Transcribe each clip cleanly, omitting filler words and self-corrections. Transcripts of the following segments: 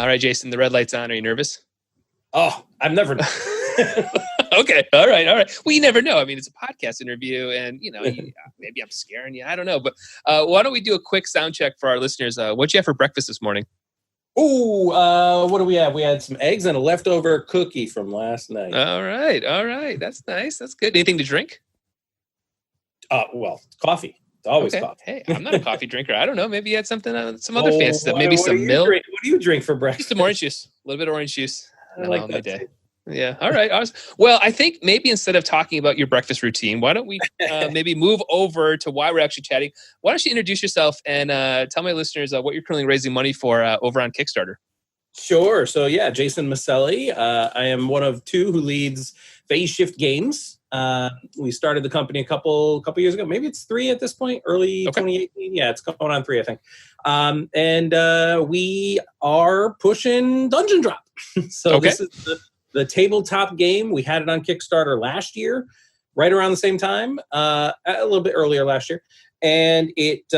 All right, Jason, the red light's on. Are you nervous? Oh, I'm never. Okay. All right. Well, you never know. I mean, it's a podcast interview and, maybe I'm scaring you. I don't know. But why don't we do a quick sound check for our listeners? What'd you have for breakfast this morning? What do we have? We had some eggs and a leftover cookie from last night. All right. That's nice. That's good. Anything to drink? Well, coffee. It's always coffee. Hey, I'm not a coffee drinker. I don't know. Maybe you had something, some other fancy stuff. Maybe some milk. What do you drink for breakfast? Just some orange juice. A little bit of orange juice. I like that too. Yeah. All right. Well, I think maybe instead of talking about your breakfast routine, why don't we maybe move over to why we're actually chatting? Why don't you introduce yourself and tell my listeners what you're currently raising money for over on Kickstarter? Sure. So yeah, Jason Miceli. I am one of two who leads Phase Shift Games. We started the company a couple years ago. Maybe it's 3 at this point. Early 2018. Yeah, it's going on 3, I think. And we are pushing Dungeon Drop. So this is the tabletop game. We had it on Kickstarter last year, right around the same time, a little bit earlier last year, and it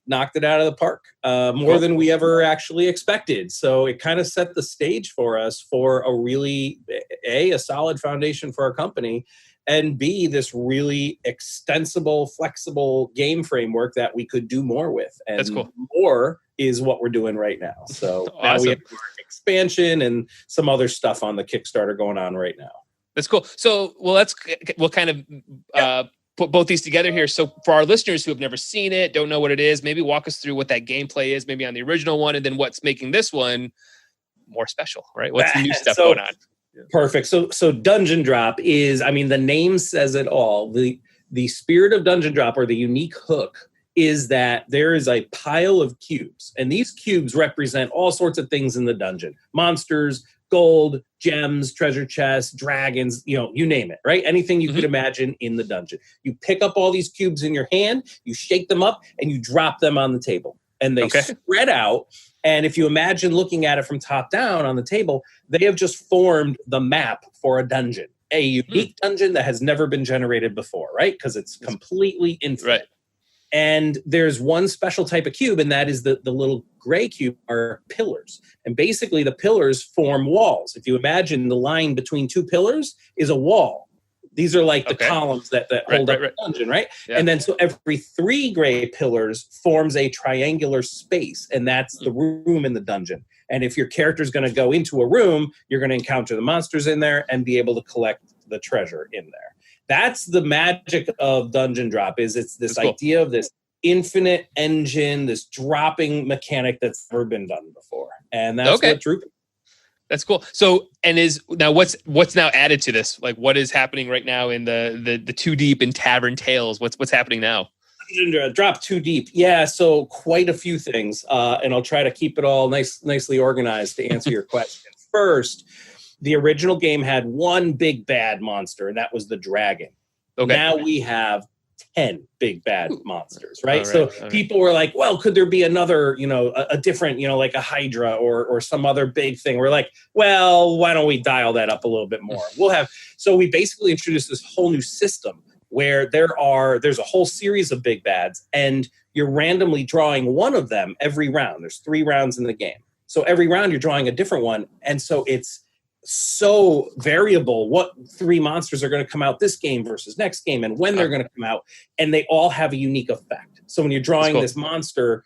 knocked it out of the park more than we ever actually expected. So it kind of set the stage for us for a really a solid foundation for our company, and B, this really extensible, flexible game framework that we could do more with. And that's cool. More is what we're doing right now. So awesome. Now we have expansion and some other stuff on the Kickstarter going on right now. That's cool. So, we'll kind of put both these together here. So for our listeners who have never seen it, don't know what it is, maybe walk us through what that gameplay is, maybe on the original one, and then what's making this one more special, right? What's the new stuff going on? Perfect. So Dungeon Drop is, I mean, the name says it all. The spirit of Dungeon Drop, or the unique hook, is that there is a pile of cubes, and these cubes represent all sorts of things in the dungeon: monsters, gold, gems, treasure chests, dragons, you name it, right? Anything you could imagine in the dungeon. You pick up all these cubes in your hand, you shake them up, and you drop them on the table, and they spread out. And if you imagine looking at it from top down on the table, they have just formed the map for a dungeon, a unique dungeon that has never been generated before, right? Because it's completely infinite. Right. And there's one special type of cube, and that is the little gray cube are pillars. And basically the pillars form walls. If you imagine the line between two pillars is a wall. These are like the columns that hold up the dungeon, right? Yeah. And then so every 3 gray pillars forms a triangular space, and that's the room in the dungeon. And if your character is going to go into a room, you're going to encounter the monsters in there and be able to collect the treasure in there. That's the magic of Dungeon Drop. It's this idea of this infinite engine, this dropping mechanic that's never been done before, and that's what Droop. That's cool. So, and what's now added to this? Like, what is happening right now in the Too Deep and Tavern Tales? What's happening now? Drop Too Deep. Yeah, so quite a few things, and I'll try to keep it all nicely organized to answer your question. First, the original game had one big bad monster, and that was the dragon. Now we have 10 big bad monsters, right? So people were like, well, could there be another, a different, like a Hydra or some other big thing? We're like, well, why don't we dial that up a little bit more? So we basically introduced this whole new system where there's a whole series of big bads, and you're randomly drawing one of them every round. There's 3 rounds in the game. So every round you're drawing a different one. And so it's so variable what 3 monsters are going to come out this game versus next game, and when they're going to come out, and they all have a unique effect. So when you're drawing this monster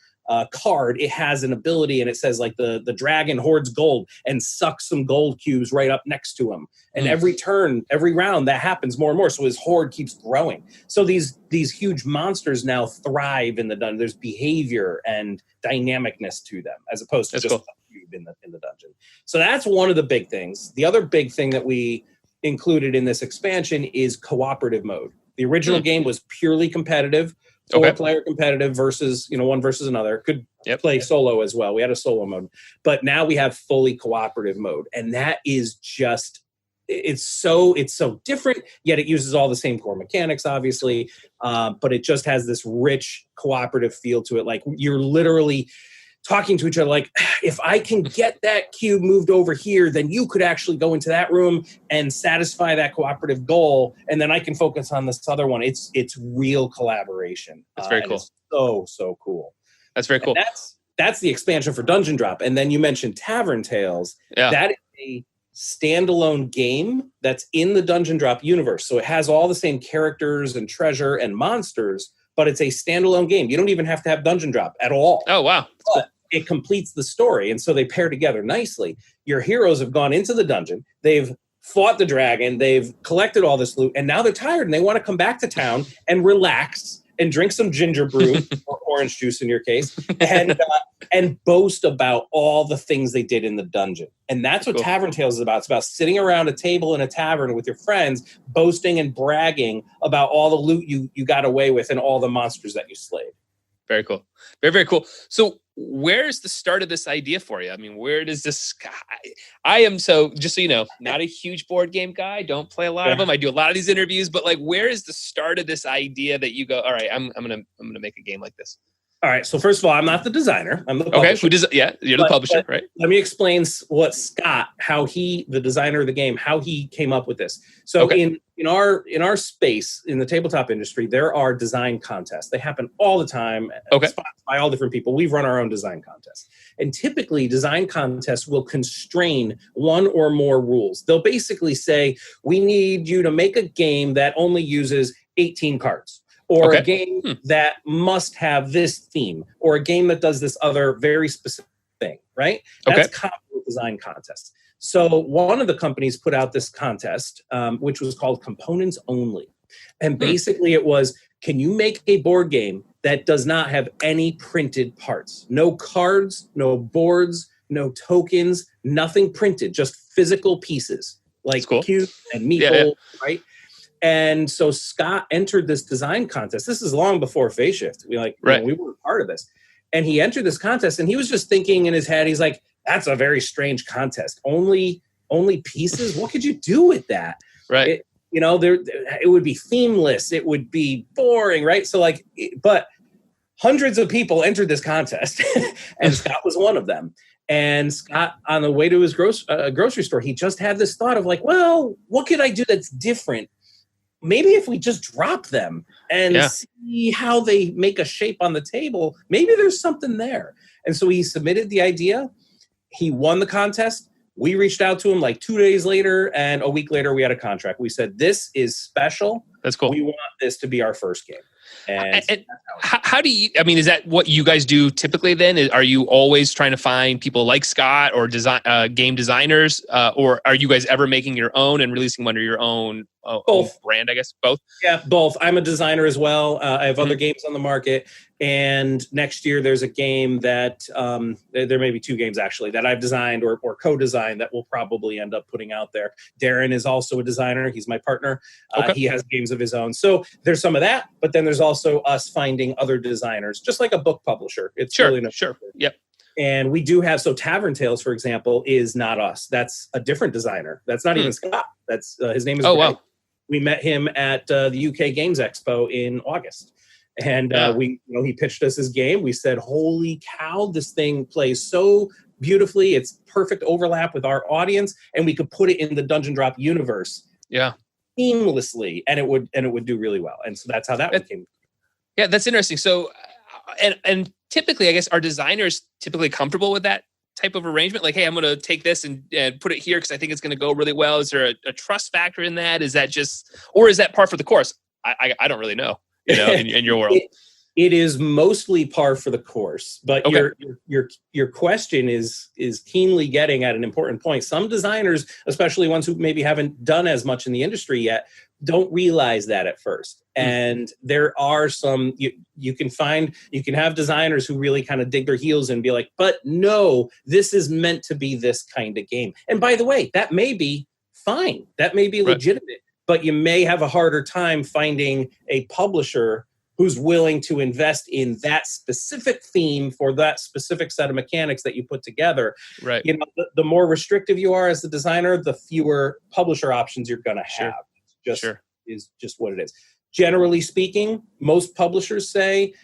card, it has an ability, and it says like the dragon hoards gold and sucks some gold cubes right up next to him. And every turn, every round, that happens more and more. So his hoard keeps growing. So these huge monsters now thrive in the dungeon. There's behavior and dynamicness to them, as opposed to just a cube in the dungeon. So that's one of the big things. The other big thing that we included in this expansion is cooperative mode. The original game was purely competitive. 4-player competitive versus, one versus another. Could play solo as well. We had a solo mode. But now we have fully cooperative mode. And that is just, it's so different, yet it uses all the same core mechanics, obviously. But it just has this rich cooperative feel to it. Like, you're literally talking to each other, like, if I can get that cube moved over here, then you could actually go into that room and satisfy that cooperative goal, and then I can focus on this other one. It's real collaboration. That's very cool. It's so cool. That's very cool. that's the expansion for Dungeon Drop. And then you mentioned Tavern Tales. Yeah. That is a standalone game that's in the Dungeon Drop universe. So it has all the same characters and treasure and monsters, but it's a standalone game. You don't even have to have Dungeon Drop at all. Oh, wow. But it completes the story. And so they pair together nicely. Your heroes have gone into the dungeon. They've fought the dragon. They've collected all this loot. And now they're tired and they want to come back to town and relax and drink some ginger brew or orange juice in your case, and boast about all the things they did in the dungeon. And that's what Tavern Tales is about. It's about sitting around a table in a tavern with your friends, boasting and bragging about all the loot you got away with and all the monsters that you slayed. Very cool. Very, very cool. So where's the start of this idea for you? I mean, where does this... I am, so just so you know, not a huge board game guy. Don't play a lot of them. I do a lot of these interviews, but like, where is the start of this idea that you go, all right, I'm gonna make a game like this? All right. So first of all, I'm not the designer. I'm the publisher. Okay. Who does? Yeah, you're the publisher, right? Let me explain what Scott, the designer of the game, how he came up with this. So in our space in the tabletop industry, there are design contests. They happen all the time. Sponsored by all different people. We've run our own design contests, and typically design contests will constrain one or more rules. They'll basically say, we need you to make a game that only uses 18 cards. Or a game that must have this theme, or a game that does this other very specific thing, right? That's common with design contests. So one of the companies put out this contest, which was called Components Only. And basically it was, can you make a board game that does not have any printed parts? No cards, no boards, no tokens, nothing printed, just physical pieces, like cubes and meeple, right? And so Scott entered this design contest. This is long before Phase Shift. We were part of this. And he entered this contest and he was just thinking in his head, he's like, that's a very strange contest. Only pieces? What could you do with that? Right. It would be themeless. It would be boring, right? So but hundreds of people entered this contest and Scott was one of them. And Scott, on the way to his grocery store, he just had this thought of like, well, what could I do that's different? Maybe if we just drop them and see how they make a shape on the table, maybe there's something there. And so he submitted the idea. He won the contest. We reached out to him like 2 days later, and a week later we had a contract. We said, this is special. That's cool. We want this to be our first game. And how do you, I mean, is that what you guys do typically then? Are you always trying to find people like Scott or game designers? Or are you guys ever making your own and releasing them under your own brand, I guess? Both? Yeah, both. I'm a designer as well. I have other games on the market. And next year there's a game that, there may be 2 games actually, that I've designed or co-designed that we'll probably end up putting out there. Darren is also a designer. He's my partner. He has games of his own. So there's some of that, but then there's also us finding other designers, just like a book publisher. It's really Yep. And we do have, so Tavern Tales, for example, is not us. That's a different designer. That's not even Scott. That's his name is Greg. Wow. We met him at the UK Games Expo in August. And he pitched us his game. We said, holy cow, this thing plays so beautifully. It's perfect overlap with our audience. And we could put it in the Dungeon Drop universe. Yeah. Seamlessly. And it would do really well. And so that's how that came. Yeah, that's interesting. So, and typically, I guess, are designers typically comfortable with that type of arrangement? Like, hey, I'm going to take this and put it here because I think it's going to go really well. Is there a trust factor in that? Is that just, or is that par for the course? I don't really know. In your world, it is mostly par for the course. But your question is keenly getting at an important point. Some designers, especially ones who maybe haven't done as much in the industry yet, don't realize that at first. And there are some you can have designers who really kind of dig their heels and be like, but no, this is meant to be this kind of game. And by the way, that may be fine. That may be legitimate. But you may have a harder time finding a publisher who's willing to invest in that specific theme for that specific set of mechanics that you put together. Right. The more restrictive you are as the designer, the fewer publisher options you're going to have. Is just what it is. Generally speaking, most publishers say,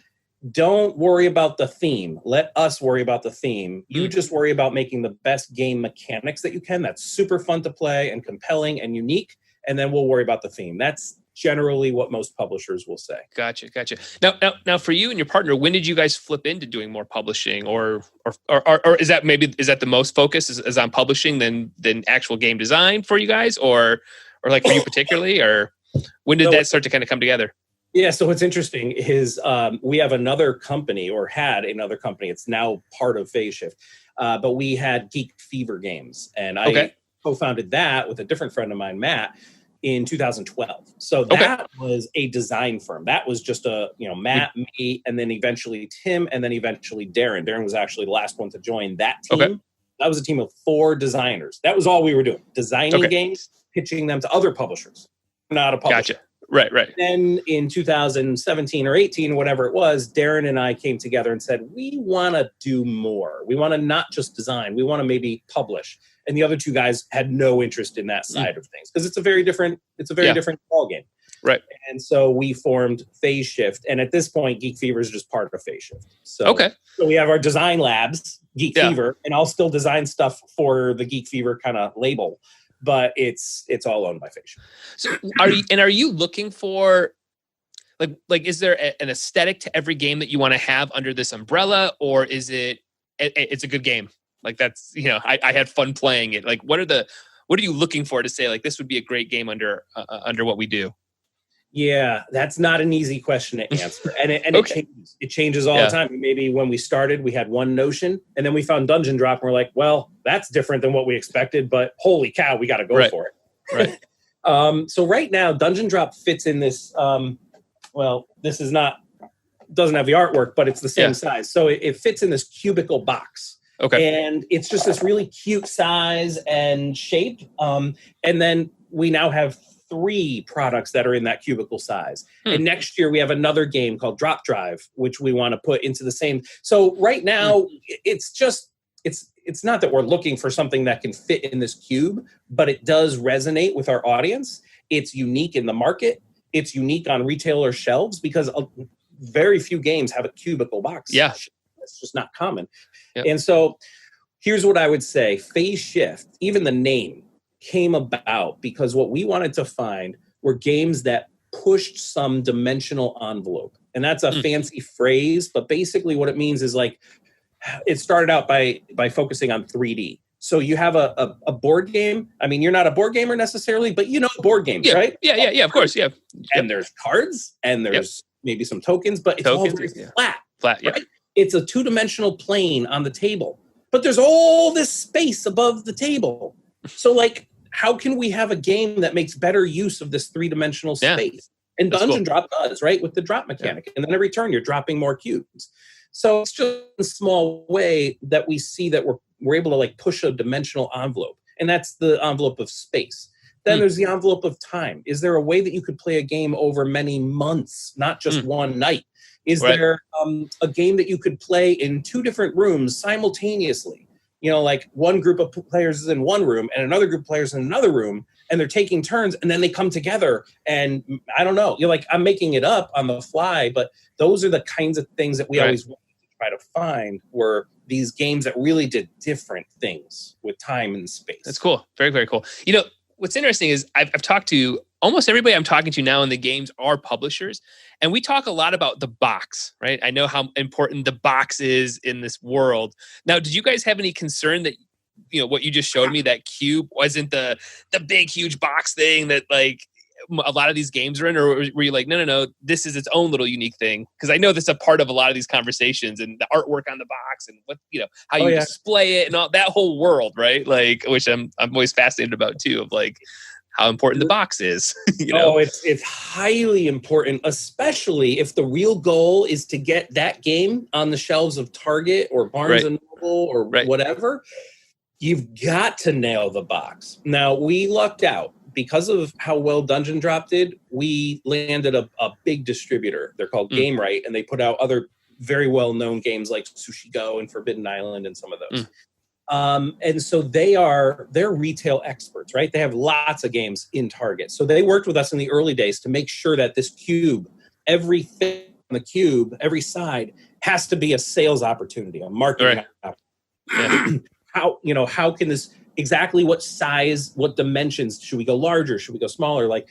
don't worry about the theme. Let us worry about the theme. You just worry about making the best game mechanics that you can. That's super fun to play and compelling and unique. And then we'll worry about the theme. That's generally what most publishers will say. Gotcha. Now, for you and your partner, when did you guys flip into doing more publishing, or is that the most focus is on publishing than actual game design for you guys, or like for you particularly, or when did that start to kind of come together? Yeah, so what's interesting is we have another company, or had another company. It's now part of Phase Shift, but we had Geek Fever Games, and I co-founded that with a different friend of mine, Matt, in 2012. So that was a design firm. That was just Matt, me, and then eventually Tim, and then eventually Darren. Darren was actually the last one to join that team. Okay. That was a team of 4 designers. That was all we were doing. Designing games, pitching them to other publishers. Not a publisher. Gotcha. Right. Then in 2017 or 18, whatever it was, Darren and I came together and said, we want to do more. We want to not just design. We want to maybe publish. And the other 2 guys had no interest in that side of things because it's a very different ball game. Right. And so we formed Phase Shift. And at this point, Geek Fever is just part of Phase Shift. So we have our design labs, Geek Fever, and I'll still design stuff for the Geek Fever kind of label. But it's all owned by Phase Shift. So are you looking for like is there an aesthetic to every game that you want to have under this umbrella, or is it's a good game? Like that's I had fun playing it. Like what are you looking for to say like this would be a great game under what we do? Yeah, that's not an easy question to answer. And it changes all the time. Maybe when we started, we had one notion, and then we found Dungeon Drop, and we're like, well, that's different than what we expected, but holy cow, we got to go for it. Right. So right now, Dungeon Drop fits in this, this is not, doesn't have the artwork, but it's the same size. So it fits in this cubicle box. Okay. And it's just this really cute size and shape. And then we now have 3 products that are in that cubicle size. And next year we have another game called Drop Drive, which we want to put into the same. So right now it's not that we're looking for something that can fit in this cube, but it does resonate with our audience. It's unique in the market. It's unique on retailer shelves because very few games have a cubicle box. Yeah. It's just not common. Yep. And so here's what I would say. Phase Shift, even the name, came about because what we wanted to find were games that pushed some dimensional envelope. And that's a fancy phrase, but basically what it means is like, it started out by focusing on 3D. So you have a board game. I mean, you're not a board gamer necessarily, but board games, right? Yeah, of course, yeah. And there's cards, and there's maybe some tokens, but it's all very flat. Flat, yeah. Right? It's a 2-dimensional plane on the table, but there's all this space above the table. So like, how can we have a game that makes better use of this 3-dimensional space? And Dungeon Drop does, right? With the drop mechanic. And then every turn, you're dropping more cubes. So it's just a small way that we see that we're able to like push a dimensional envelope. And that's the envelope of space. Then there's the envelope of time. Is there a way that you could play a game over many months, not just one night? Is there a game that you could play in 2 different rooms simultaneously? Like one group of players is in one room and another group of players in another room, and they're taking turns, and then they come together. And I don't know, I'm making it up on the fly, but those are the kinds of things that we always wanted to try to find were these games that really did different things with time and space. That's cool. Very, very cool. What's interesting is I've talked to almost everybody I'm talking to now in the games are publishers. And we talk a lot about the box, right? I know how important the box is in this world. Now, did you guys have any concern that, what you just showed me, that cube wasn't the big, huge box thing that like a lot of these games are in? Or were you like, no, this is its own little unique thing? Because I know that's a part of a lot of these conversations and the artwork on the box and what, how you display it and all that whole world, right? Like, which I'm always fascinated about too, of like, how important the box is. It's highly important, especially if the real goal is to get that game on the shelves of Target or Barnes and Noble or whatever. You've got to nail the box. Now, we lucked out because of how well Dungeon Drop did. We landed a big distributor. They're called Game Right, and they put out other very well-known games like Sushi Go and Forbidden Island and some of those. And so they're retail experts, right? They have lots of games in Target. So they worked with us in the early days to make sure that this cube, everything on the cube, every side has to be a sales opportunity, a marketing opportunity. How can this, exactly what size, what dimensions, should we go larger? Should we go smaller? Like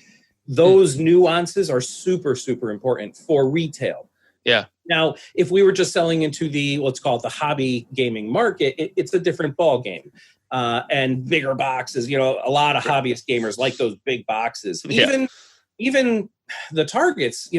Those nuances are super, super important for retail. Yeah. Now, if we were just selling into the, let's call it the hobby gaming market, it's a different ball game. And bigger boxes, a lot of hobbyist gamers like those big boxes. Even the targets,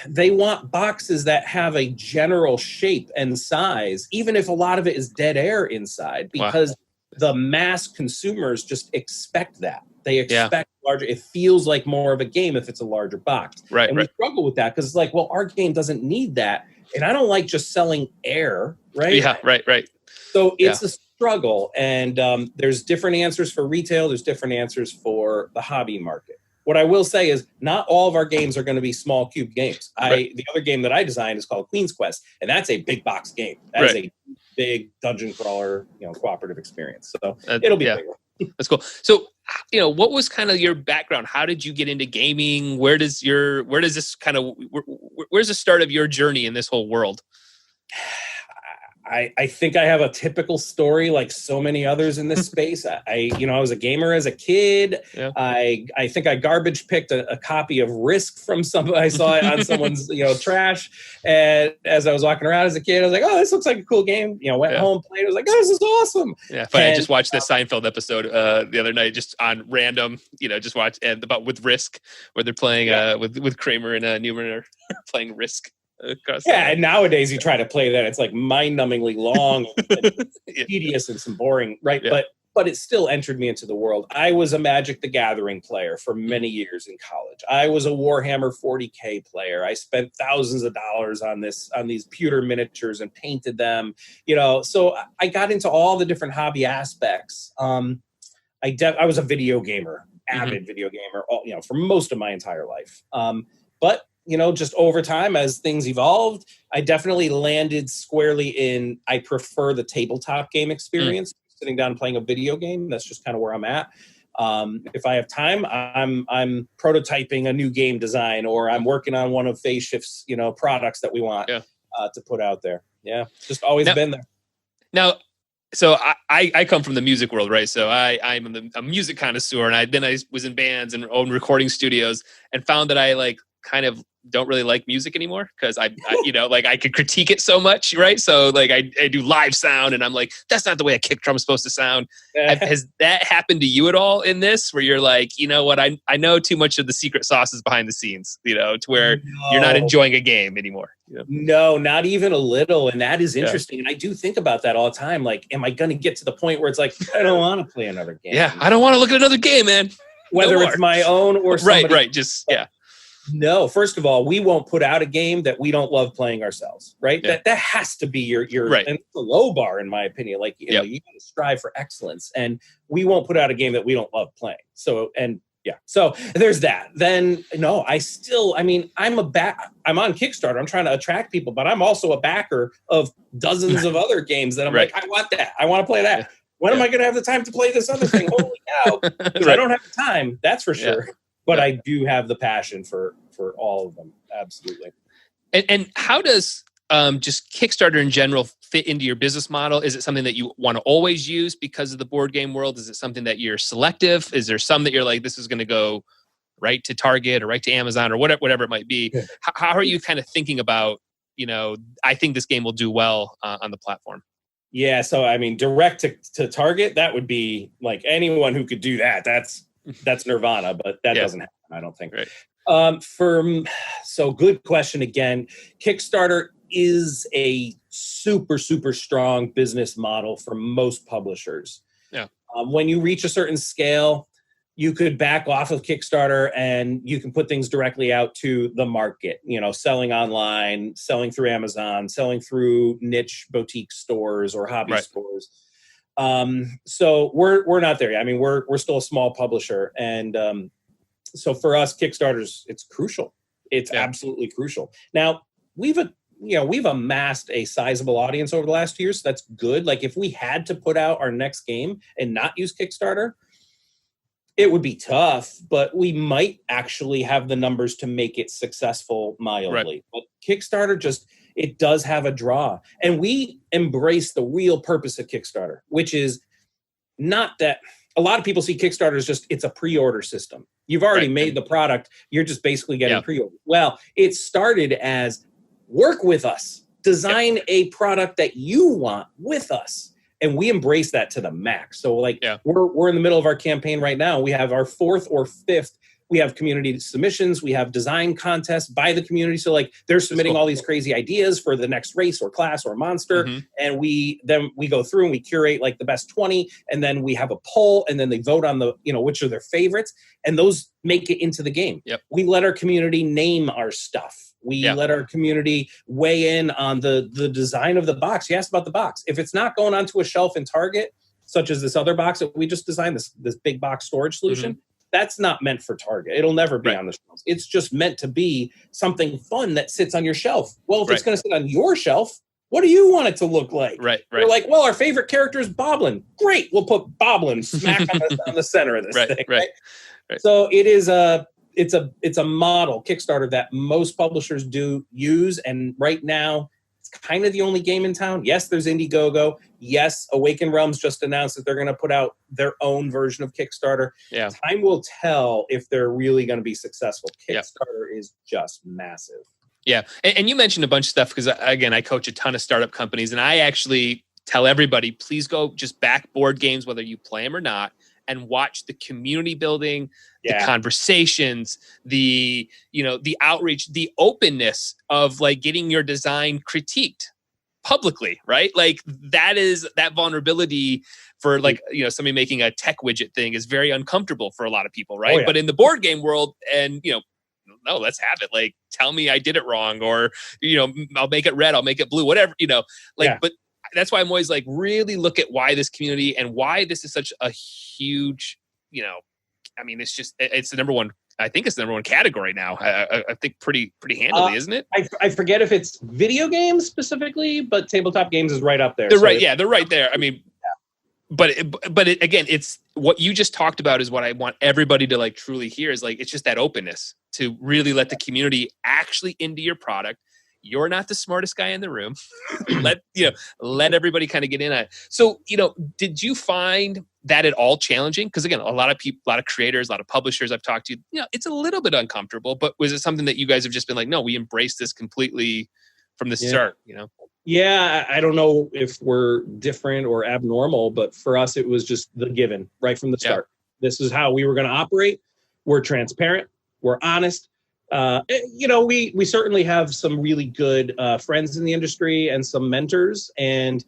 they want boxes that have a general shape and size, even if a lot of it is dead air inside, because the mass consumers just expect that. They expect larger. It feels like more of a game if it's a larger box. Right. And we struggle with that because it's like, well, our game doesn't need that. And I don't like just selling air, right? Yeah, right. So it's a struggle. And there's different answers for retail. There's different answers for the hobby market. What I will say is not all of our games are going to be small cube games. The other game that I designed is called Queen's Quest, and that's a big box game. That is a big dungeon crawler, cooperative experience. So it'll be bigger. That's cool. So, what was kind of your background? How did you get into gaming? Where's the start of your journey in this whole world? I think I have a typical story like so many others in this space. I was a gamer as a kid. Yeah. I think I garbage picked a copy of Risk from somebody. I saw it on someone's trash. And as I was walking around as a kid, I was like, oh, this looks like a cool game. Went home, played. I was like, oh, this is awesome. Yeah, funny. I just watched this Seinfeld episode the other night, just on random, just watch and about with Risk, where they're playing with Kramer and Newman are playing Risk. And nowadays you try to play that, it's like mind-numbingly long and tedious and some boring, right? Yeah. But it still entered me into the world. I was a Magic the Gathering player for many years in college. I was a Warhammer 40K player. I spent thousands of dollars on these pewter miniatures and painted them. So I got into all the different hobby aspects. I was a video gamer, avid video gamer, for most of my entire life. But just over time as things evolved, I definitely landed squarely in, I prefer the tabletop game experience, sitting down and playing a video game. That's just kind of where I'm at. If I have time, I'm prototyping a new game design, or I'm working on one of Phase Shift's, products that we want to put out there. Yeah, just always been there. Now, so I come from the music world, right? So I'm a music connoisseur, and I was in bands and owned recording studios, and found that I kind of don't really like music anymore because I I could critique it so much, right? So I do live sound, and I'm like, that's not the way a kick drum is supposed to sound. Has that happened to you at all in this, where you're like, what, I know too much of the secret sauces behind the scenes, to where you're not enjoying a game anymore? No, not even a little. And that is interesting. And I do think about that all the time. Like, am I going to get to the point where it's like, I don't want to play another game? Yeah, I don't want to look at another game, man. Whether it's my own or somebody. Right. Just, No, first of all, we won't put out a game that we don't love playing ourselves, right? Yeah. That has to be your right. And it's a low bar, in my opinion. You got to strive for excellence, and we won't put out a game that we don't love playing. So there's that. Then I'm on Kickstarter. I'm trying to attract people, but I'm also a backer of dozens of other games that I'm like, I want that. I want to play that. Yeah. When am I going to have the time to play this other thing? Holy cow! I don't have the time. That's for sure. Yeah. But I do have the passion for all of them. Absolutely. And how does just Kickstarter in general fit into your business model? Is it something that you want to always use because of the board game world? Is it something that you're selective? Is there some that you're like, this is going to go right to Target or right to Amazon or whatever it might be? Yeah. How are you kind of thinking about, I think this game will do well on the platform? Yeah. So, direct to Target, that would be like anyone who could do that. That's nirvana, but that doesn't happen, I don't think. Right. So good question again. Kickstarter is a super, super strong business model for most publishers. Yeah. When you reach a certain scale, you could back off of Kickstarter and you can put things directly out to the market, selling online, selling through Amazon, selling through niche boutique stores or hobby stores. So we're not there yet. We're still a small publisher. And, so for us, Kickstarter's, it's crucial. It's absolutely crucial. Now we've amassed a sizable audience over the last 2 years. So that's good. Like if we had to put out our next game and not use Kickstarter, it would be tough, but we might actually have the numbers to make it successful mildly. Right. But Kickstarter it does have a draw. And we embrace the real purpose of Kickstarter, which is not that a lot of people see Kickstarter as just, it's a pre-order system. You've already made the product. You're just basically getting pre-order. Well, it started as work with us, design a product that you want with us. And we embrace that to the max. So like we're in the middle of our campaign right now. We have our 4th or 5th. We have community submissions. We have design contests by the community. So like they're submitting all these crazy ideas for the next race or class or monster. And we go through and we curate like the best 20. And then we have a poll and then they vote on the, which are their favorites. And those make it into the game. We let our community name our stuff. We let our community weigh in on the design of the box. You asked about the box. If it's not going onto a shelf in Target, such as this other box that we just designed, this big box storage solution, that's not meant for Target. It'll never be on the shelves. It's just meant to be something fun that sits on your shelf. Well, if it's going to sit on your shelf, what do you want it to look like? We're like, well, our favorite character is Boblin. Great. We'll put Boblin smack on the center of this thing. Right. So it is it's a model, Kickstarter, that most publishers do use. And right now, it's kind of the only game in town. Yes, there's Indiegogo. Yes, Awakened Realms just announced that they're going to put out their own version of Kickstarter. Time will tell if they're really going to be successful. Kickstarter is just massive. And you mentioned a bunch of stuff because, again, I coach a ton of startup companies, and I actually tell everybody, please go just back board games, whether you play them or not, and watch the community building, the conversations, the outreach, the openness of like getting your design critiqued publicly, right? Like that vulnerability for like, somebody making a tech widget thing is very uncomfortable for a lot of people, right? But in the board game world, and no, let's have it. Like, tell me I did it wrong, or I'll make it red, I'll make it blue, whatever, but that's why I'm always like, really look at why this community and why this is such a huge, it's the number one. I think it's the number one category now. I think pretty handily, isn't it? I forget if it's video games specifically, but tabletop games is right up there. They're right. Yeah, they're right there. I mean, but again, it's what you just talked about is what I want everybody to like truly hear is like, it's just that openness to really let the community actually into your product. You're not the smartest guy in the room. let everybody kind of get in on it. So, did you find that at all challenging? Because again, a lot of people, a lot of creators, a lot of publishers I've talked to, it's a little bit uncomfortable, but was it something that you guys have just been like, no, we embrace this completely from the start, Yeah, I don't know if we're different or abnormal, but for us, it was just the given right from the start. This is how we were going to operate. We're transparent. We're honest. We certainly have some really good friends in the industry and some mentors. And,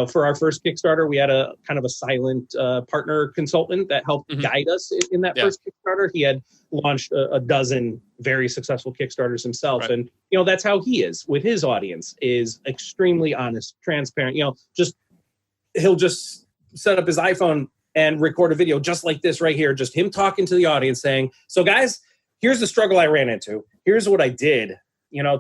for our first Kickstarter, we had a kind of a silent partner consultant that helped guide us in that first Kickstarter. He had launched a dozen very successful Kickstarters himself. And, that's how he is with his audience, is extremely honest, transparent. He'll just set up his iPhone and record a video just like this right here. Just him talking to the audience saying, so guys, here's the struggle I ran into. Here's what I did.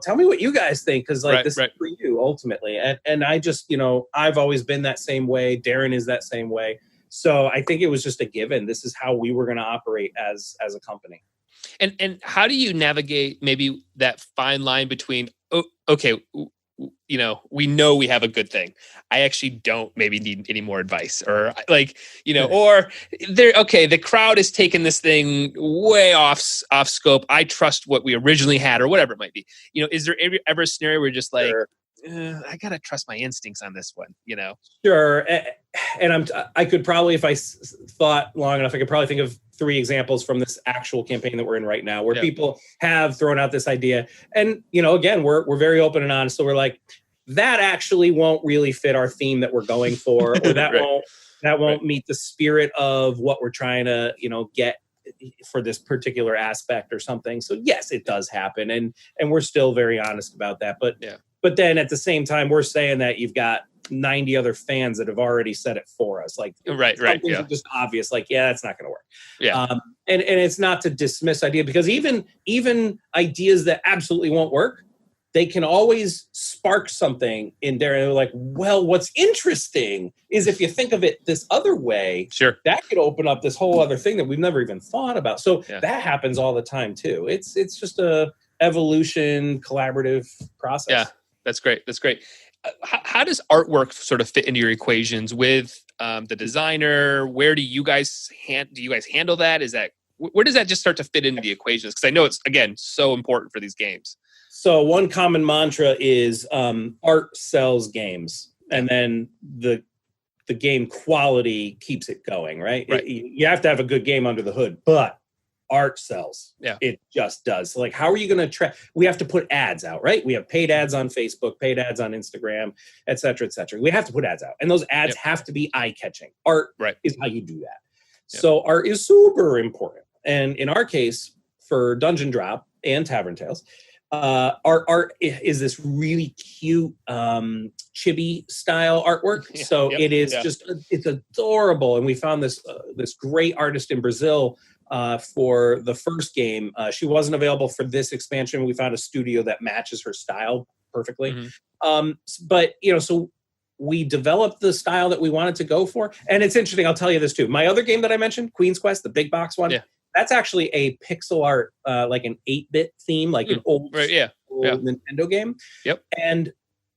Tell me what you guys think, because this is for you ultimately. And I just, I've always been that same way. Darren is that same way. So I think it was just a given. This is how we were going to operate as a company. And how do you navigate maybe that fine line between, we know we have a good thing. I actually don't maybe need any more advice, or or the crowd has taken this thing way off scope. I trust what we originally had, or whatever it might be. Is there ever a scenario where you're just like, I gotta trust my instincts on this one? Sure. And I could probably, if I thought long enough, I could probably think of 3 examples from this actual campaign that we're in right now, where people have thrown out this idea. And, again, we're very open and honest. So we're like, that actually won't really fit our theme that we're going for, or that won't meet the spirit of what we're trying to, get for this particular aspect or something. So yes, it does happen. And we're still very honest about that. But then at the same time, we're saying that you've got 90 other fans that have already said it for us. Like, are just obvious. Like, that's not going to work. And it's not to dismiss idea, because even ideas that absolutely won't work, they can always spark something in there. And they're like, well, what's interesting is if you think of it this other way, that could open up this whole other thing that we've never even thought about. So that happens all the time too. It's just a evolution, collaborative process. Yeah, that's great. how does artwork sort of fit into your equations with the designer? Where do you guys handle that? Is that where does that just start to fit into the equations? Because I know it's, again, so important for these games. So one common mantra is art sells games, and then the game quality keeps it going, right? You have to have a good game under the hood, but art sells. Yeah. It just does. So like, how are you going to track? We have to put ads out, right? We have paid ads on Facebook, paid ads on Instagram, et cetera, et cetera. We have to put ads out, and those ads have to be eye-catching. Art is how you do that. So art is super important. And in our case, for Dungeon Drop and Tavern Tales, our art is this really cute chibi style artwork. It is just, it's adorable. And we found this great artist in Brazil for the first game. She wasn't available for this expansion. We found a studio that matches her style perfectly. But, so we developed the style that we wanted to go for. And it's interesting, I'll tell you this too. My other game that I mentioned, Queen's Quest, the big box one, that's actually a pixel art, like an 8-bit theme, like an old Nintendo game. And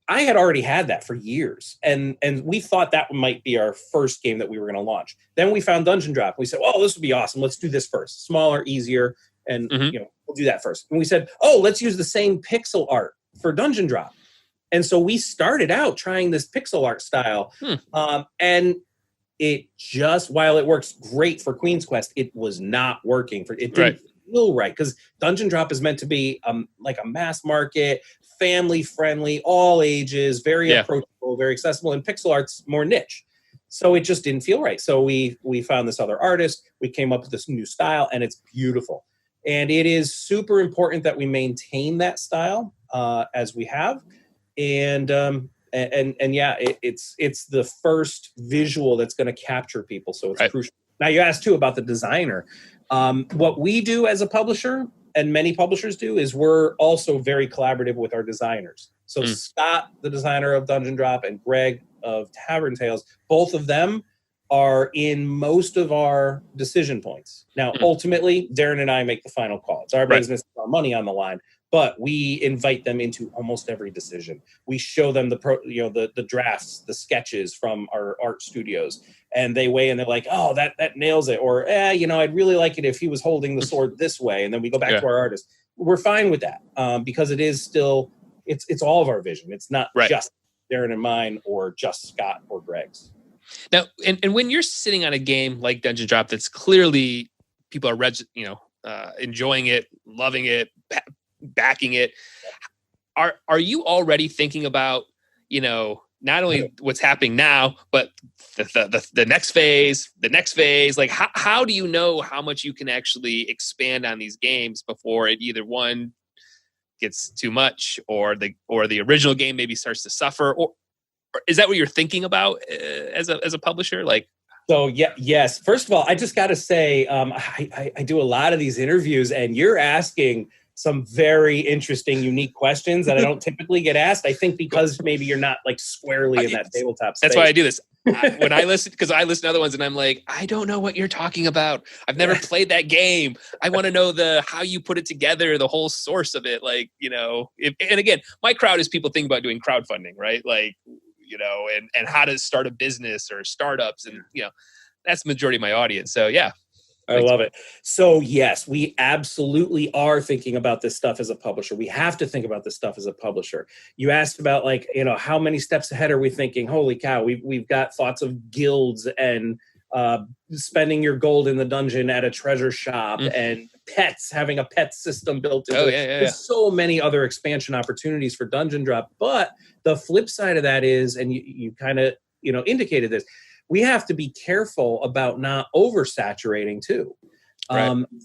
I had already had that for years. And we thought that might be our first game that we were going to launch. Then we found Dungeon Drop. We said, oh, this would be awesome. Let's do this first. Smaller, easier. And, we'll do that first. And we said, oh, let's use the same pixel art for Dungeon Drop. And so we started out trying this pixel art style. And it just, while it works great for Queen's Quest, it was not working for it. Didn't feel right, because Dungeon Drop is meant to be like a mass market, family friendly, all ages, very approachable, very accessible, and pixel art's more niche. So it just didn't feel right. So we found this other artist, we came up with this new style, and it's beautiful. And it is super important that we maintain that style as we have. And it's the first visual that's going to capture people. So it's crucial. Now you asked too about the designer. What we do as a publisher, and many publishers do, is we're also very collaborative with our designers. So Scott, the designer of Dungeon Drop, and Greg of Tavern Tales, both of them are in most of our decision points. Now, ultimately, Darren and I make the final call. It's our business, our money on the line. But we invite them into almost every decision. We show them the drafts, the sketches from our art studios, and they weigh in. They're like, "Oh, that nails it," or I'd really like it if he was holding the sword this way. And then we go back to our artist. We're fine with that because it is still it's all of our vision. It's not just Darren and mine, or just Scott or Greg's. Now, and when you're sitting on a game like Dungeon Drop, that's clearly people are enjoying it, loving it, backing it, are you already thinking about not only what's happening now, but the next phase, like how do you know how much you can actually expand on these games before it either one gets too much, or the original game maybe starts to suffer, or is that what you're thinking about as a publisher? Like, so yes. First of all, I just got to say, I do a lot of these interviews, and you're asking some very interesting, unique questions that I don't typically get asked. I think because maybe you're not like squarely in that tabletop space. That's why I do this. When I listen, because I listen to other ones and I'm like, I don't know what you're talking about. I've never played that game. I want to know how you put it together, the whole source of it. Like, and again, my crowd is people thinking about doing crowdfunding, right? Like, and how to start a business or startups. And, that's the majority of my audience. So yeah. I love it. So yes, we absolutely are thinking about this stuff as a publisher. We have to think about this stuff as a publisher. You asked about how many steps ahead are we thinking? Holy cow, we've got thoughts of guilds and spending your gold in the dungeon at a treasure shop and pets, having a pet system built into it. There's so many other expansion opportunities for Dungeon Drop. But the flip side of that is, and you kind of indicated this, we have to be careful about not oversaturating too.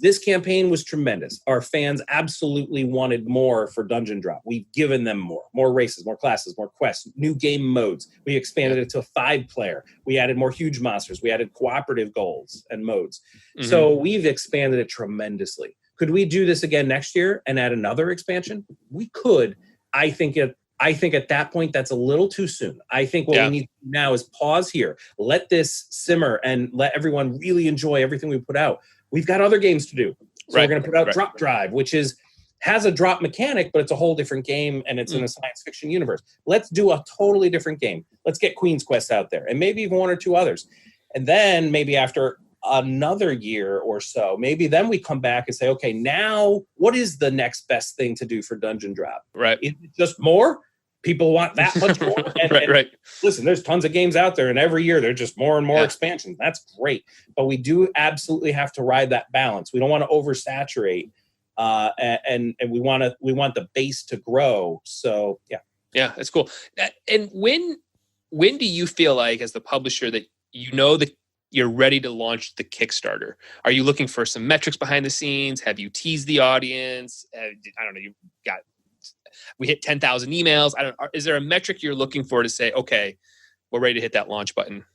This campaign was tremendous. Our fans absolutely wanted more for Dungeon Drop. We've given them more races, more classes, more quests, new game modes. We expanded it to 5-player. We added more huge monsters. We added cooperative goals and modes. So we've expanded it tremendously. Could we do this again next year and add another expansion? We could. I think at that point, that's a little too soon. I think what we need to do now is pause here, let this simmer, and let everyone really enjoy everything we put out. We've got other games to do. So we're going to put out Drop Drive, which is has a drop mechanic, but it's a whole different game, and it's in a science fiction universe. Let's do a totally different game. Let's get Queen's Quest out there, and maybe even one or two others. And then maybe after another year or so, maybe then we come back and say, okay, now what is the next best thing to do for Dungeon Drop? Right. Is it just more? People want that much more. Right. Listen, there's tons of games out there, and every year there's just more and more expansions. That's great. But we do absolutely have to ride that balance. We don't want to oversaturate, and we want the base to grow. So yeah, that's cool. And when do you feel like, as the publisher, that that you're ready to launch the Kickstarter? Are you looking for some metrics behind the scenes? Have you teased the audience? I don't know. We hit 10,000 emails. Is there a metric you're looking for to say, okay, we're ready to hit that launch button?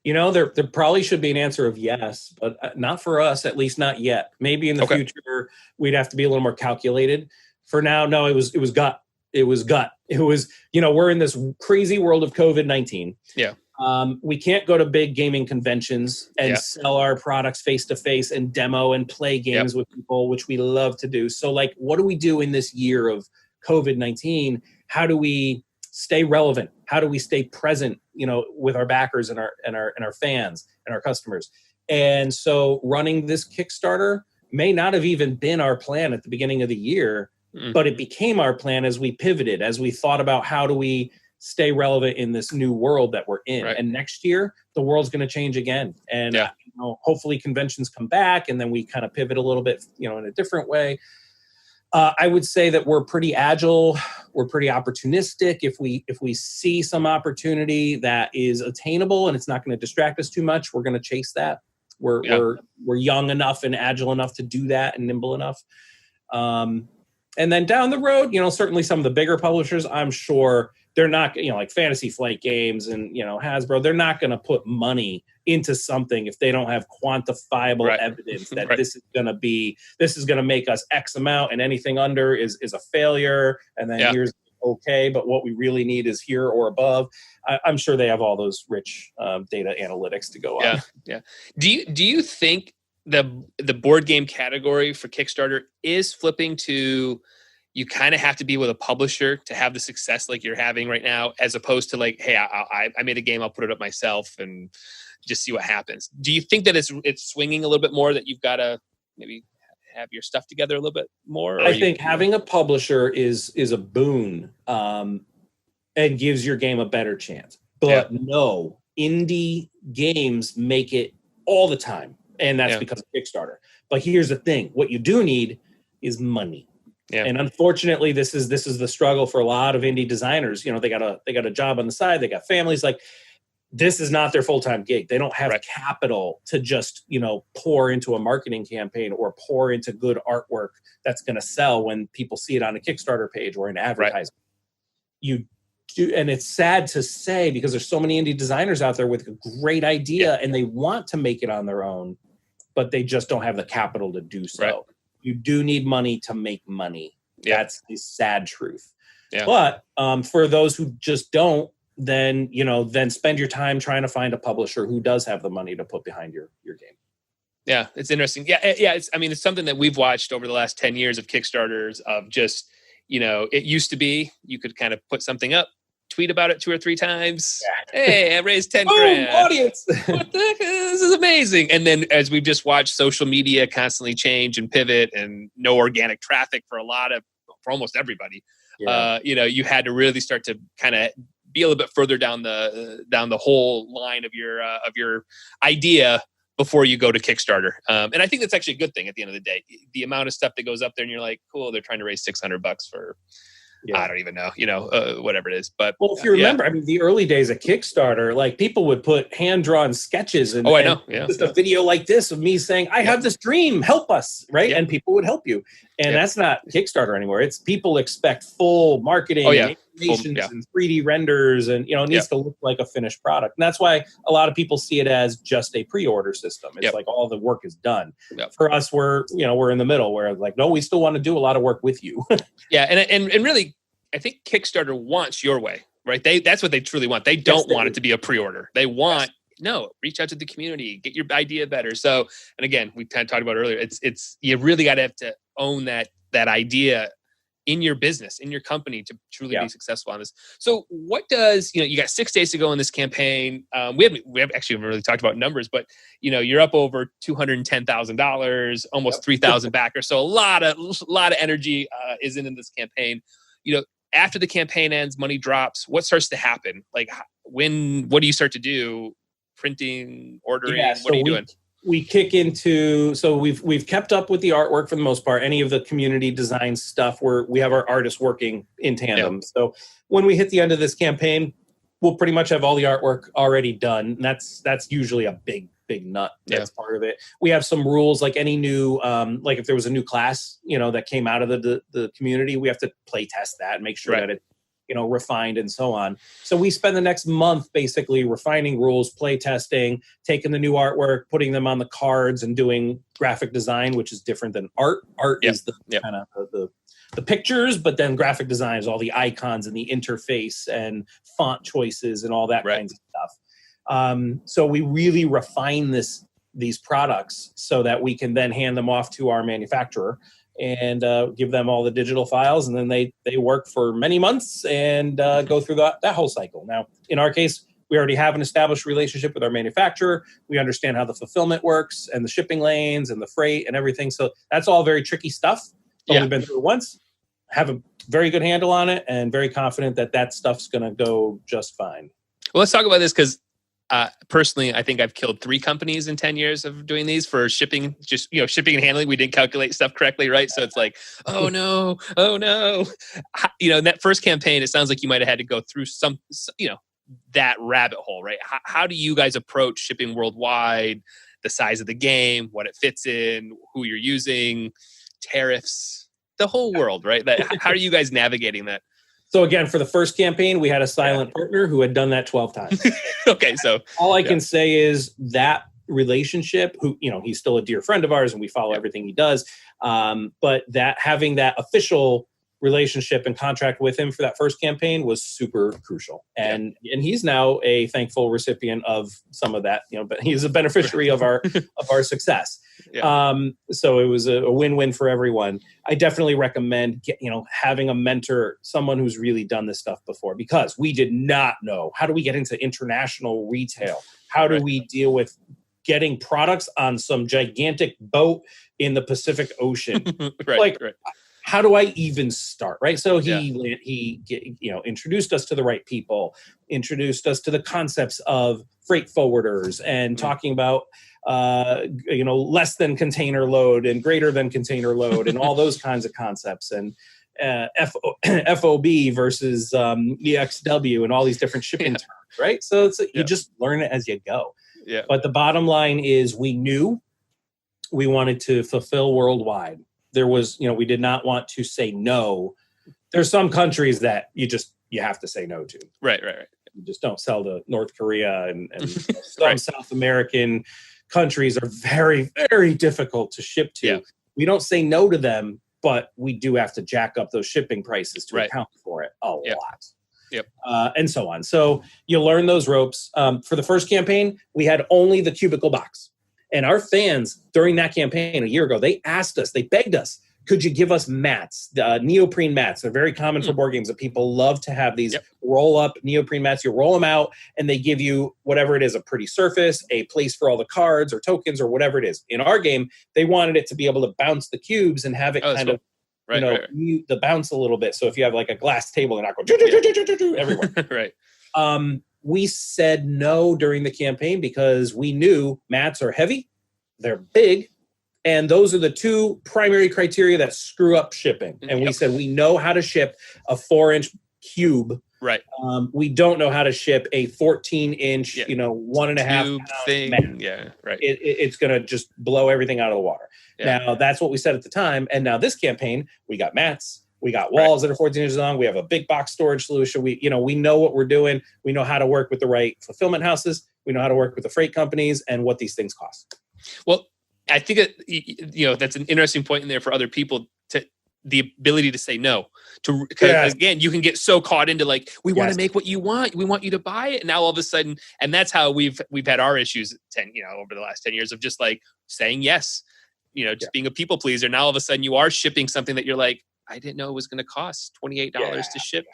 There probably should be an answer of yes, but not for us, at least not yet. Maybe in the future we'd have to be a little more calculated. For now, no, it was gut. It was gut. It was, we're in this crazy world of COVID-19. Yeah. We can't go to big gaming conventions and sell our products face to face and demo and play games with people, which we love to do. So, what do we do in this year of COVID-19? How do we stay relevant? How do we stay present, with our backers and our fans and our customers? And so, running this Kickstarter may not have even been our plan at the beginning of the year, but it became our plan as we pivoted, as we thought about how do we stay relevant in this new world that we're in. Right. And next year, the world's going to change again. And hopefully conventions come back, and then we kind of pivot a little bit, in a different way. I would say that we're pretty agile. We're pretty opportunistic. If we see some opportunity that is attainable and it's not going to distract us too much, we're going to chase that. We're young enough and agile enough to do that, and nimble enough. And then down the road, certainly some of the bigger publishers, I'm sure they're not, like Fantasy Flight Games and, Hasbro, they're not going to put money into something if they don't have quantifiable evidence that this is going to make us X amount, and anything under is a failure. And then here's okay, but what we really need is here or above. I'm sure they have all those rich data analytics to go on. Yeah. Do you think the board game category for Kickstarter is flipping to, you kind of have to be with a publisher to have the success like you're having right now, as opposed to hey, I made a game, I'll put it up myself and just see what happens? Do you think that it's swinging a little bit more, that you've got to maybe have your stuff together a little bit more? I think having a publisher is a boon, and gives your game a better chance. But no, indie games make it all the time, and that's because of Kickstarter. But here's the thing: what you do need is money. Yeah. And unfortunately, this is the struggle for a lot of indie designers. They got a job on the side, they got families. This is not their full-time gig. They don't have capital to just, pour into a marketing campaign or pour into good artwork that's going to sell when people see it on a Kickstarter page or an advertisement. You do, and it's sad to say, because there's so many indie designers out there with a great idea and they want to make it on their own, but they just don't have the capital to do so. Right. You do need money to make money. Yeah. That's the sad truth. Yeah. But for those who just don't, then spend your time trying to find a publisher who does have the money to put behind your game. Yeah, it's interesting. Yeah. It's something that we've watched over the last 10 years of Kickstarters, of just, it used to be you could kind of put something up, tweet about it 2 or 3 times. Yeah. Hey, I raised 10 grand. Audience. What the heck? This is amazing. And then as we've just watched social media constantly change and pivot, and no organic traffic for almost everybody, you had to really start to kind of be a little bit further down the whole line of your idea before you go to Kickstarter. And I think that's actually a good thing at the end of the day. The amount of stuff that goes up there, and you're like, cool, they're trying to raise $600 for, I don't even know, whatever it is. But if you remember, the early days of Kickstarter, people would put hand-drawn sketches and, I know. Yeah, just a video like this of me saying, I have this dream, help us, right? Yeah. And people would help you. And that's not Kickstarter anymore. It's people expect full marketing and animations and 3D renders, and it needs to look like a finished product. And that's why a lot of people see it as just a pre-order system. It's like all the work is done. Yep. For us, we're in the middle, where no, we still want to do a lot of work with you. And really, I think Kickstarter wants your way, right? That's what they truly want. They don't want it to be a pre-order. They want No, reach out to the community, get your idea better. So, and again, we kind of talked about earlier, it's you really got to have to own that idea in your business, in your company, to truly be successful on this. So what does, you got 6 days to go in this campaign. We have actually haven't really talked about numbers, but you're up over $210,000, almost 3,000 backers. So a lot of energy is in this campaign. After the campaign ends, money drops. What starts to happen? Like what do you start to do? Printing, ordering, what are you doing? We kick into, so we've kept up with the artwork for the most part. Any of the community design stuff where we have our artists working in tandem. Yeah. So when we hit the end of this campaign, we'll pretty much have all the artwork already done. And that's usually a big nut. That's part of it. We have some rules, like any new, like if there was a new class, that came out of the community, we have to play test that and make sure that it's, refined and so on. So we spend the next month basically refining rules, play testing, taking the new artwork, putting them on the cards, and doing graphic design, which is different than art. Art is the kind of the pictures, but then graphic design is all the icons and the interface and font choices and all that kinds of stuff. So we really refine these products so that we can then hand them off to our manufacturer and give them all the digital files, and then they work for many months and go through that whole cycle. Now, in our case, we already have an established relationship with our manufacturer. We understand how the fulfillment works and the shipping lanes and the freight and everything. So that's all very tricky stuff. But we've been through it once, have a very good handle on it, and very confident that stuff's going to go just fine. Well, let's talk about this because personally, I think I've killed 3 companies in 10 years of doing these for shipping, just, shipping and handling. We didn't calculate stuff correctly, right? So it's like, oh no. In that first campaign, it sounds like you might have had to go through that rabbit hole, right? How do you guys approach shipping worldwide, the size of the game, what it fits in, who you're using, tariffs, the whole world, right? How are you guys navigating that? So again, for the first campaign, we had a silent partner who had done that 12 times. Okay, so all I can say is that relationship, who, he's still a dear friend of ours and we follow everything he does. But that having that official relationship and contract with him for that first campaign was super crucial. And he's now a thankful recipient of some of that, but he's a beneficiary of our success. So it was a win-win for everyone. I definitely recommend having a mentor, someone who's really done this stuff before, because we did not know, how do we get into international retail? How do we deal with getting products on some gigantic boat in the Pacific Ocean? Right. How do I even start? Right. So he introduced us to the right people, introduced us to the concepts of freight forwarders and talking about, less than container load and greater than container load and all those kinds of concepts, and FOB versus EXW and all these different shipping terms. Right. So you just learn it as you go. Yeah. But the bottom line is we knew we wanted to fulfill worldwide. There was, we did not want to say no. There's some countries that you have to say no to. Right. You just don't sell to North Korea and some South American countries are very, very difficult to ship to. Yeah. We don't say no to them, but we do have to jack up those shipping prices to account for it a lot. Yep. And so on. So you learn those ropes. For the first campaign, we had only the cubicle box. And our fans during that campaign a year ago, they asked us, they begged us, could you give us mats, neoprene mats? They're very common for board games that people love to have these roll-up neoprene mats. You roll them out and they give you whatever it is, a pretty surface, a place for all the cards or tokens or whatever it is. In our game, they wanted it to be able to bounce the cubes and have it mute the bounce a little bit. So if you have like a glass table and not go everywhere. Right. We said no during the campaign because we knew mats are heavy, they're big, and those are the 2 primary criteria that screw up shipping. And we said we know how to ship a 4-inch cube. Right. We don't know how to ship a 14-inch, 1.5 thing. Mat. Yeah. Right. It's going to just blow everything out of the water. Yeah. Now that's what we said at the time. And now this campaign, we got mats. We got walls that are 14 inches long. We have a big box storage solution. We know what we're doing. We know how to work with the right fulfillment houses. We know how to work with the freight companies and what these things cost. Well, I think that's an interesting point in there for other people the ability to say no. Because again, you can get so caught into like, we want to make what you want. We want you to buy it. And now all of a sudden, and that's how we've had our issues over the last 10 years of just like saying yes, just being a people pleaser. Now all of a sudden you are shipping something that you're like, I didn't know it was going to cost $28 to ship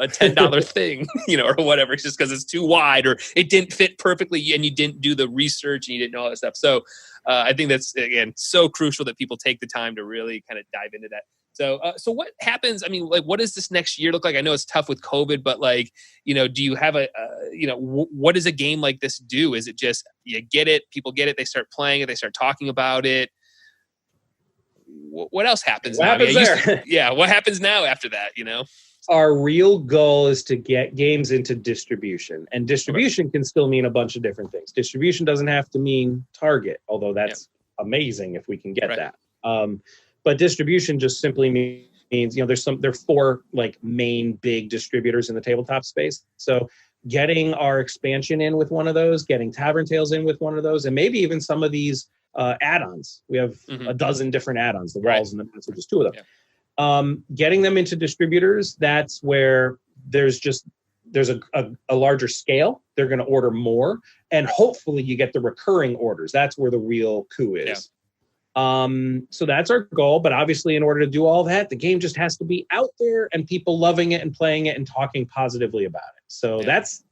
a $10 thing, or whatever. It's just because it's too wide or it didn't fit perfectly and you didn't do the research and you didn't know all that stuff. So I think that's, again, so crucial that people take the time to really kind of dive into that. So what happens? I mean, like, what does this next year look like? I know it's tough with COVID, but like, do you have what does a game like this do? Is it just, you get it, people get it, they start playing it, they start talking about it? What else happens? What happens there? What happens now after that, Our real goal is to get games into distribution, and distribution can still mean a bunch of different things. Distribution doesn't have to mean Target, although that's amazing if we can get that. But distribution just simply means, there are 4 like main big distributors in the tabletop space. So getting our expansion in with one of those, getting Tavern Tales in with one of those, and maybe even some of these add-ons. We have a dozen different add-ons. The walls and the mats are just 2 of them. Getting them into distributors, that's where there's a larger scale. They're going to order more, and hopefully you get the recurring orders. That's where the real coup is. So that's our goal. But obviously, in order to do all that, the game just has to be out there and people loving it and playing it and talking positively about it. So that's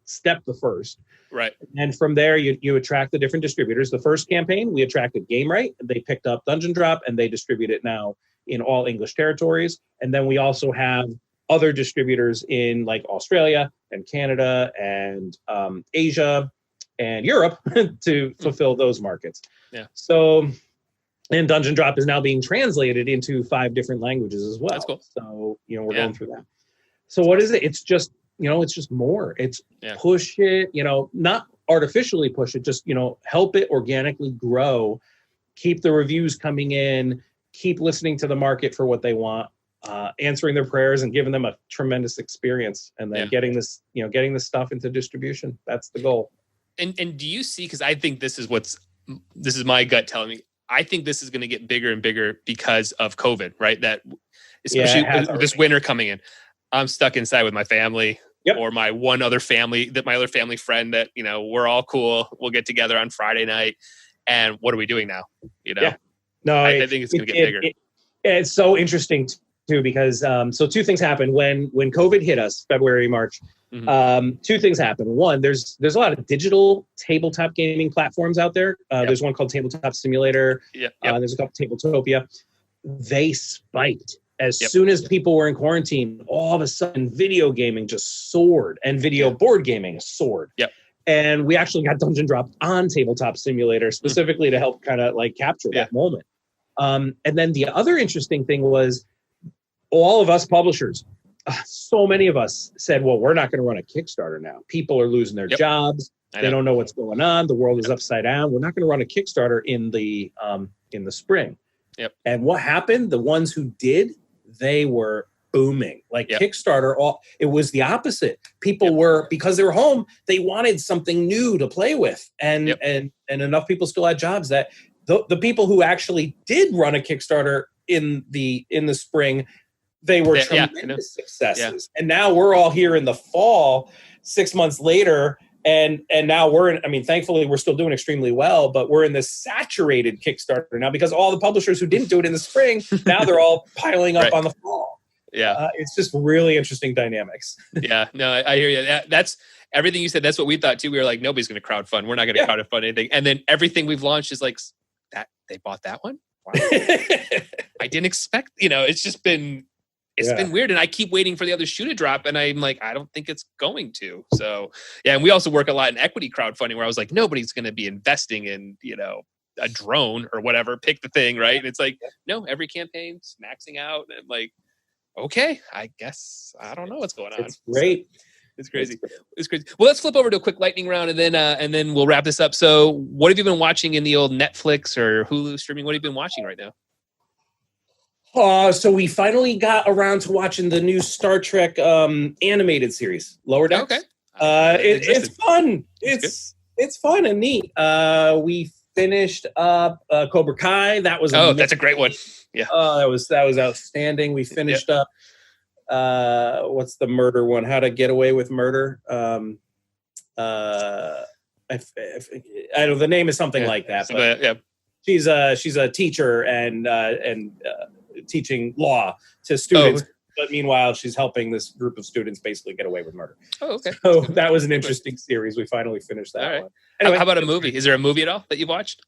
step the first. Right. And from there, you attract the different distributors. The first campaign, we attracted Game Right. They picked up Dungeon Drop and they distribute it now in all English territories. And then we also have other distributors in like Australia and Canada and Asia and Europe to fulfill those markets. So, and Dungeon Drop is now being translated into 5 different languages as well. That's cool. So, we're going through that. So what is it? It's just, it's just more. It's push it, not artificially push it, just, help it organically grow, keep the reviews coming in, keep listening to the market for what they want, answering their prayers and giving them a tremendous experience, and then getting this stuff into distribution. That's the goal. And do you see, because I think this is my gut telling me, I think this is going to get bigger and bigger because of COVID, right? That especially with this winter coming in, I'm stuck inside with my family or my other family friend that, we're all cool. We'll get together on Friday night. And what are we doing now? No, I think it's going to get bigger. It's so interesting too, because so 2 things happened when COVID hit us, February, March. 2 things happened. One, there's a lot of digital tabletop gaming platforms out there. There's one called Tabletop Simulator. There's a couple, Tabletopia. They spiked as soon as people were in quarantine. All of a sudden, video gaming just soared, and video board gaming soared. And we actually got Dungeon Drop on Tabletop Simulator specifically to help kind of like capture that moment. And then the other interesting thing was all of us publishers, so many of us said, well, we're not going to run a Kickstarter now. People are losing their jobs. They don't know what's going on. The world is upside down. We're not going to run a Kickstarter in the spring. And what happened? The ones who did, they were booming. Like Kickstarter, it was the opposite. People were, because they were home, they wanted something new to play with. And enough people still had jobs that the people who actually did run a Kickstarter in the spring, they were tremendous successes. And now we're all here in the fall, 6 months later, and now thankfully we're still doing extremely well, but we're in this saturated Kickstarter now because all the publishers who didn't do it in the spring, now they're all piling up on the fall. It's just really interesting dynamics. No, I hear you. That's everything you said. That's what we thought too. We were like, nobody's going to crowdfund. We're not going to crowdfund anything. And then everything we've launched is like that. They bought that one. Wow. I didn't expect. It's just been. It's been weird, and I keep waiting for the other shoe to drop, and I'm like, I don't think it's going to. So, and we also work a lot in equity crowdfunding, where I was like, nobody's going to be investing in, a drone or whatever. Pick the thing, right? And it's like, no, every campaign's maxing out, and I'm like, okay, I guess I don't know what's going on. It's great. So, it's crazy. It's crazy. Well, let's flip over to a quick lightning round, and then we'll wrap this up. So, what have you been watching in the old Netflix or Hulu streaming? What have you been watching right now? So we finally got around to watching the new Star Trek animated series, Lower Decks. Okay. It's fun. It's fun and neat. We finished up Cobra Kai. That was that's a great one. Yeah. Oh, that was outstanding. We finished up. What's the murder one? How to Get Away with Murder. I don't. The name is something like that. But she's a teacher and teaching law to students. But meanwhile, she's helping this group of students basically get away with murder. Oh, okay. So that was an interesting series. We finally finished that one. Anyway, how about a movie? Is there a movie at all that you've watched?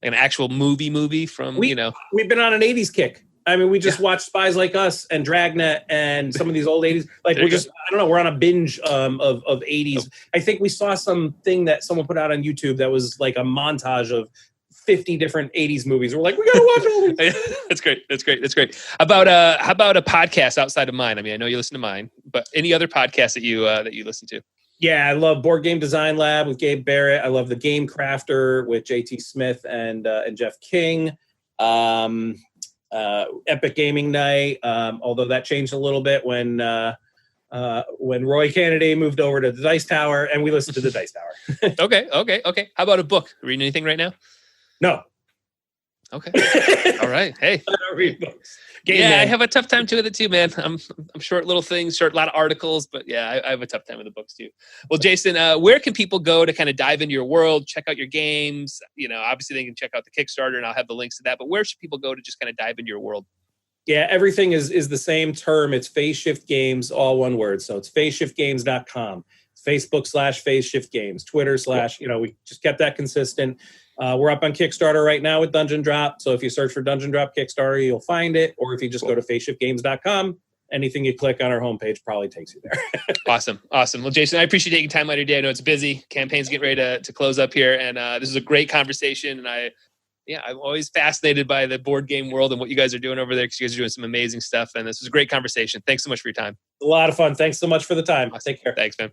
Like an actual movie from, We've been on an 80s kick. I mean, we just watched Spies Like Us and Dragnet and some of these old 80s. Like I don't know, we're on a binge of 80s. I think we saw something that someone put out on YouTube that was like a montage of 50 different 80s movies. We're like, we gotta watch all these. That's great. How about a podcast outside of mine? I mean, I know you listen to mine, but any other podcasts that you listen to? Yeah, I love Board Game Design Lab with Gabe Barrett. I love The Game Crafter with JT Smith and Jeff King. Epic Gaming Night, although that changed a little bit when Roy Kennedy moved over to the Dice Tower, and we listened to the Dice Tower. Okay. How about a book? Reading anything right now? No. Okay. All right. Hey. I don't read books. I have a tough time with it too, man. I'm short little things, a lot of articles, but yeah, I have a tough time with the books too. Well, Jason, where can people go to kind of dive into your world, check out your games? Obviously they can check out the Kickstarter, and I'll have the links to that. But where should people go to just kind of dive into your world? Yeah, everything is the same term. It's Phase Shift Games, all one word. So it's phaseshiftgames.com. Facebook/Phase Shift Games, Twitter / we just kept that consistent. We're up on Kickstarter right now with Dungeon Drop. So if you search for Dungeon Drop Kickstarter, you'll find it. Or if you just go to phaseshiftgames.com, anything you click on our homepage probably takes you there. Awesome. Well, Jason, I appreciate taking time out of your day. I know it's busy. Campaign's getting ready to close up here. And this is a great conversation. And I'm always fascinated by the board game world and what you guys are doing over there, because you guys are doing some amazing stuff. And this was a great conversation. Thanks so much for your time. A lot of fun. Thanks so much for the time. Awesome. Take care. Thanks, man.